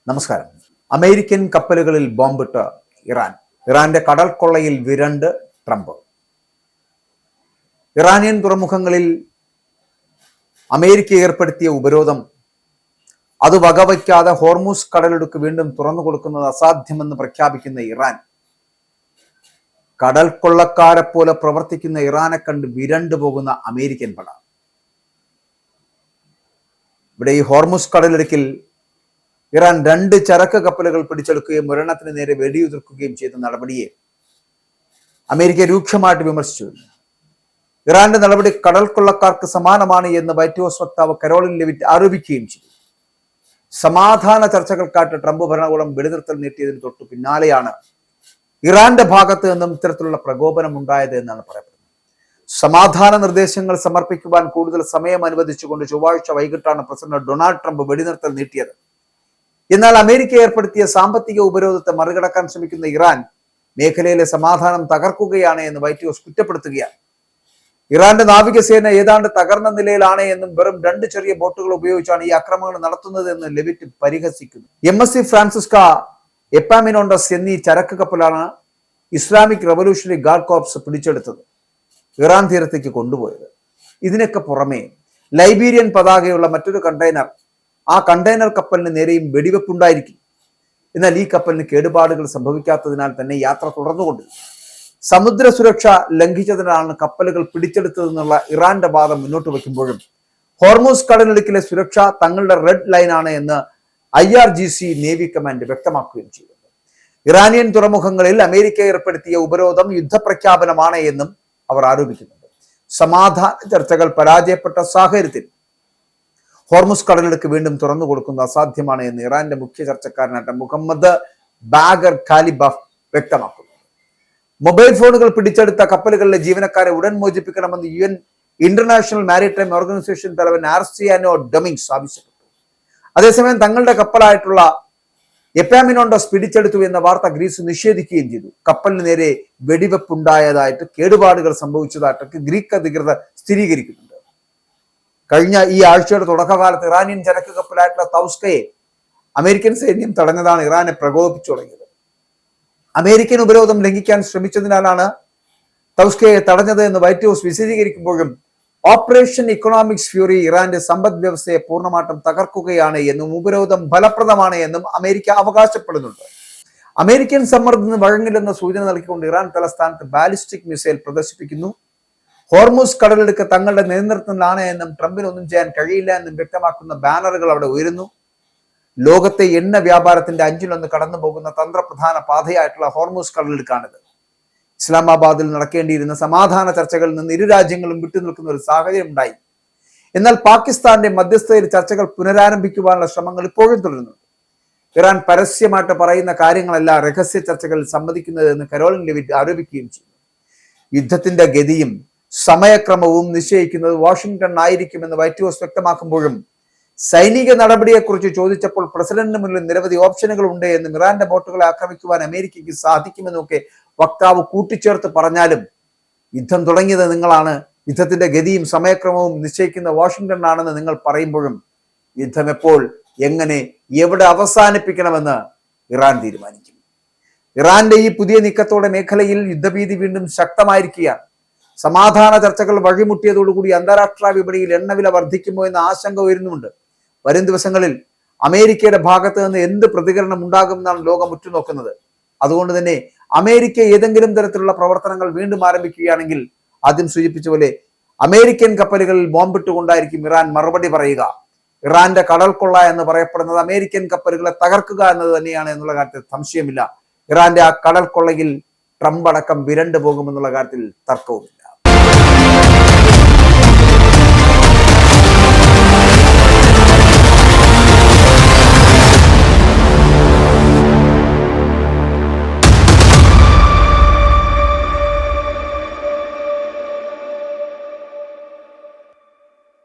നമസ്കാരം. അമേരിക്കൻ കപ്പലുകളിൽ ബോംബിട്ട് ഇറാൻ. ഇറാന്റെ കടൽ കൊള്ളയിൽ വിരണ്ട് ട്രംപ്. ഇറാനിയൻ തുറമുഖങ്ങളിൽ അമേരിക്ക ഏർപ്പെടുത്തിയ ഉപരോധം അത് വകവയ്ക്കാതെ ഹോർമൂസ് കടലിടുക്ക് വീണ്ടും തുറന്നു കൊടുക്കുന്നത് അസാധ്യമെന്ന് പ്രഖ്യാപിക്കുന്ന ഇറാൻ. കടൽ കൊള്ളക്കാരെ പോലെ പ്രവർത്തിക്കുന്ന ഇറാനെ കണ്ട് വിരണ്ടു പോകുന്ന അമേരിക്കൻ പട. ഇവിടെ ഈ ഹോർമൂസ് കടലിടുക്കിൽ ഇറാൻ 2 ചരക്ക് കപ്പലുകൾ പിടിച്ചെടുക്കുകയും ഒരെണ്ണത്തിന് നേരെ വെടിയുതിർക്കുകയും ചെയ്ത നടപടിയെ അമേരിക്ക രൂക്ഷമായിട്ട് വിമർശിച്ചു. ഇറാന്റെ നടപടി കടൽ കൊള്ളക്കാർക്ക് സമാനമാണ് എന്ന് വൈറ്റ് ഹൗസ് വക്താവ് കരോളിൻ ലെവിറ്റ് ആരോപിക്കുകയും ചെയ്തു. സമാധാന ചർച്ചകൾക്കായിട്ട് ട്രംപ് ഭരണകൂടം വെടിനിർത്തൽ നീട്ടിയതിന് തൊട്ടു പിന്നാലെയാണ് ഇറാന്റെ ഭാഗത്ത് നിന്നും ഇത്തരത്തിലുള്ള പ്രകോപനം ഉണ്ടായത് എന്നാണ് പറയപ്പെടുന്നത്. സമാധാന നിർദ്ദേശങ്ങൾ സമർപ്പിക്കുവാൻ കൂടുതൽ സമയം അനുവദിച്ചുകൊണ്ട് ചൊവ്വാഴ്ച വൈകിട്ടാണ് പ്രസിഡന്റ് ഡൊണാൾഡ് ട്രംപ് വെടിനിർത്തൽ നീട്ടിയത്. എന്നാൽ അമേരിക്ക ഏർപ്പെടുത്തിയ സാമ്പത്തിക ഉപരോധത്തെ മറികടക്കാൻ ശ്രമിക്കുന്ന ഇറാൻ മേഖലയിലെ സമാധാനം തകർക്കുകയാണ് എന്ന് വൈറ്റ് ഹൗസ് കുറ്റപ്പെടുത്തുകയാണ്. ഇറാന്റെ നാവികസേന ഏതാണ്ട് തകർന്ന നിലയിലാണ് എന്നും വെറും 2 ചെറിയ ബോട്ടുകൾ ഉപയോഗിച്ചാണ് ഈ ആക്രമണങ്ങൾ നടത്തുന്നത് എന്ന് ലെവിറ്റ് പരിഹസിക്കുന്നു. MSC ഫ്രാൻസിസ്ക, എപ്പാമിനോണ്ടസ് എന്നീ ചരക്ക് കപ്പലാണ് ഇസ്ലാമിക് റവല്യൂഷണറി ഗാർഡ് കോർപ്സ് പിടിച്ചെടുത്തത്, ഇറാൻ തീരത്തേക്ക് കൊണ്ടുപോയത്. ഇതിനൊക്കെ പുറമെ ലൈബീരിയൻ പതാകയുള്ള മറ്റൊരു കണ്ടെയ്നർ, ആ കണ്ടെയ്നർ കപ്പലിന് നേരെയും വെടിവെപ്പുണ്ടായിരിക്കും. എന്നാൽ ഈ കപ്പലിന് കേടുപാടുകൾ സംഭവിക്കാത്തതിനാൽ തന്നെ യാത്ര തുടർന്നുകൊണ്ട് സമുദ്ര സുരക്ഷ ലംഘിച്ചതിനാണ് കപ്പലുകൾ പിടിച്ചെടുത്തതെന്നുള്ള ഇറാന്റെ വാദം മുന്നോട്ട് വയ്ക്കുമ്പോഴും ഹോർമൂസ് കടലിടുക്കിലെ സുരക്ഷ തങ്ങളുടെ റെഡ് ലൈനാണ് എന്ന് IRGC നേവി കമാൻഡ് വ്യക്തമാക്കുകയും ചെയ്തു. ഇറാനിയൻ തുറമുഖങ്ങളിൽ അമേരിക്ക ഏർപ്പെടുത്തിയ ഉപരോധം യുദ്ധപ്രഖ്യാപനമാണ് എന്നും അവർ ആരോപിക്കുന്നുണ്ട്. സമാധാന ചർച്ചകൾ പരാജയപ്പെട്ട സാഹചര്യത്തിൽ ഹോർമൂസ് കടലിടുക്ക് വീണ്ടും തുറന്നു കൊടുക്കുന്നത് അസാധ്യമാണ് എന്ന് ഇറാന്റെ മുഖ്യ ചർച്ചക്കാരനായിട്ട് മുഹമ്മദ് ബാഗർ ഖാലിബാഫ് വ്യക്തമാക്കുന്നു. മൊബൈൽ ഫോണുകൾ പിടിച്ചെടുത്ത കപ്പലുകളിലെ ജീവനക്കാരെ ഉടൻ മോചിപ്പിക്കണമെന്ന് UN ഇന്റർനാഷണൽ മാരിടൈം ഓർഗനൈസേഷൻ തലവൻ ആർസിയാനോ ഡൊമിങ്സ് ആവശ്യപ്പെട്ടു. അതേസമയം തങ്ങളുടെ കപ്പലായിട്ടുള്ള എപ്പാമിനോണ്ടസ് പിടിച്ചെടുത്തു എന്ന വാർത്ത ഗ്രീസ് നിഷേധിക്കുകയും ചെയ്തു. കപ്പലിന് നേരെ വെടിവെപ്പുണ്ടായതായിട്ട്, കേടുപാടുകൾ സംഭവിച്ചതായിട്ടൊക്കെ ഗ്രീക്ക് അധികൃതർ സ്ഥിരീകരിക്കുന്നുണ്ട്. കഴിഞ്ഞ ഈ ആഴ്ചയുടെ തുടക്കകാലത്ത് ഇറാനിയൻ ചരക്ക് കപ്പലായിട്ടുള്ള തൗസ്കയെ അമേരിക്കൻ സൈന്യം തടഞ്ഞതാണ് ഇറാനെ പ്രകോപിപ്പിച്ചു തുടങ്ങിയത്. അമേരിക്കൻ ഉപരോധം ലംഘിക്കാൻ ശ്രമിച്ചതിനാലാണ് തൗസ്കയെ തടഞ്ഞത് എന്ന് വൈറ്റ് ഹൗസ് വിശദീകരിക്കുമ്പോഴും ഓപ്പറേഷൻ ഇക്കണോമിക്സ് ഫ്യൂറി ഇറാന്റെ സമ്പദ് വ്യവസ്ഥയെ പൂർണ്ണമായിട്ടും തകർക്കുകയാണ് എന്നും ഉപരോധം ഫലപ്രദമാണ് എന്നും അമേരിക്ക അവകാശപ്പെടുന്നുണ്ട്. അമേരിക്കൻ സമ്മർദ്ദത്തിന് വഴങ്ങില്ലെന്ന സൂചന നൽകിക്കൊണ്ട് ഇറാൻ തലസ്ഥാനത്ത് ബാലിസ്റ്റിക് മിസൈൽ പ്രദർശിപ്പിക്കുന്നു. ഹോർമൂസ് കടലിടുക്ക് തങ്ങളുടെ നിയന്ത്രണത്തിലാണ് എന്നും ട്രംപിനൊന്നും ചെയ്യാൻ കഴിയില്ല എന്നും വ്യക്തമാക്കുന്ന ബാനറുകൾ അവിടെ ഉയരുന്നു. ലോകത്തെ എണ്ണ വ്യാപാരത്തിന്റെ 1/5 കടന്നു പോകുന്ന തന്ത്രപ്രധാന പാതയായിട്ടുള്ള ഹോർമൂസ് കടലിടുക്കാണിത്. ഇസ്ലാമാബാദിൽ നടക്കേണ്ടിയിരുന്ന സമാധാന ചർച്ചകളിൽ നിന്ന് ഇരു രാജ്യങ്ങളും വിട്ടുനിൽക്കുന്ന ഒരു സാഹചര്യം ഉണ്ടായി. എന്നാൽ പാകിസ്ഥാന്റെ മധ്യസ്ഥതയിൽ ചർച്ചകൾ പുനരാരംഭിക്കുവാനുള്ള ശ്രമങ്ങൾ ഇപ്പോഴും തുടരുന്നുണ്ട്. ഇറാൻ പരസ്യമായിട്ട് പറയുന്ന കാര്യങ്ങളല്ല രഹസ്യ ചർച്ചകളിൽ സമ്മതിക്കുന്നത് എന്ന് കരോളിൻ ലെവിറ്റ് ആരോപിക്കുകയും ചെയ്തു. യുദ്ധത്തിന്റെ ഗതിയും സമയക്രമവും നിശ്ചയിക്കുന്നത് വാഷിംഗ്ടൺ ആയിരിക്കുമെന്ന് വൈറ്റ് ഹൗസ് വ്യക്തമാക്കുമ്പോഴും സൈനിക നടപടിയെക്കുറിച്ച് ചോദിച്ചപ്പോൾ പ്രസിഡന്റിന് മുന്നിൽ നിരവധി ഓപ്ഷനുകൾ ഉണ്ട് എന്നും ഇറാന്റെ ബോട്ടുകളെ ആക്രമിക്കുവാൻ അമേരിക്കയ്ക്ക് സാധിക്കുമെന്നൊക്കെ വക്താവ് കൂട്ടിച്ചേർത്ത് പറഞ്ഞാലും യുദ്ധം തുടങ്ങിയത് നിങ്ങളാണ്, യുദ്ധത്തിന്റെ ഗതിയും സമയക്രമവും നിശ്ചയിക്കുന്ന വാഷിംഗ്ടൺ ആണെന്ന് നിങ്ങൾ പറയുമ്പോഴും യുദ്ധം എപ്പോൾ, എങ്ങനെ, എവിടെ അവസാനിപ്പിക്കണമെന്ന് ഇറാൻ തീരുമാനിക്കും. ഇറാന്റെ ഈ പുതിയ നീക്കത്തോടെ മേഖലയിൽ യുദ്ധഭീതി വീണ്ടും ശക്തമായിരിക്കുകയാണ്. സമാധാന ചർച്ചകൾ വഴിമുട്ടിയതോടുകൂടി അന്താരാഷ്ട്ര വിപണിയിൽ എണ്ണവില വർദ്ധിക്കുമോ എന്ന ആശങ്ക ഉയരുന്നുണ്ട്. വരും ദിവസങ്ങളിൽ അമേരിക്കയുടെ ഭാഗത്ത് നിന്ന് എന്ത് പ്രതികരണം ഉണ്ടാകുമെന്നാണ് ലോകം ഉറ്റുനോക്കുന്നത്. അതുകൊണ്ട് തന്നെ അമേരിക്ക ഏതെങ്കിലും തരത്തിലുള്ള പ്രവർത്തനങ്ങൾ വീണ്ടും ആരംഭിക്കുകയാണെങ്കിൽ ആദ്യം സൂചിപ്പിച്ച പോലെ അമേരിക്കൻ കപ്പലുകളിൽ ബോംബിട്ടുകൊണ്ടായിരിക്കും ഇറാൻ മറുപടി പറയുക. ഇറാന്റെ കടൽ കൊള്ള എന്ന് പറയപ്പെടുന്നത് അമേരിക്കൻ കപ്പലുകളെ തകർക്കുക എന്നത് തന്നെയാണ് എന്നുള്ള കാര്യത്തിൽ സംശയമില്ല. ഇറാന്റെ ആ കടൽ കൊള്ളയിൽ ട്രംപ് അടക്കം വിരണ്ടു പോകുമെന്നുള്ള കാര്യത്തിൽ തർക്കവുമില്ല.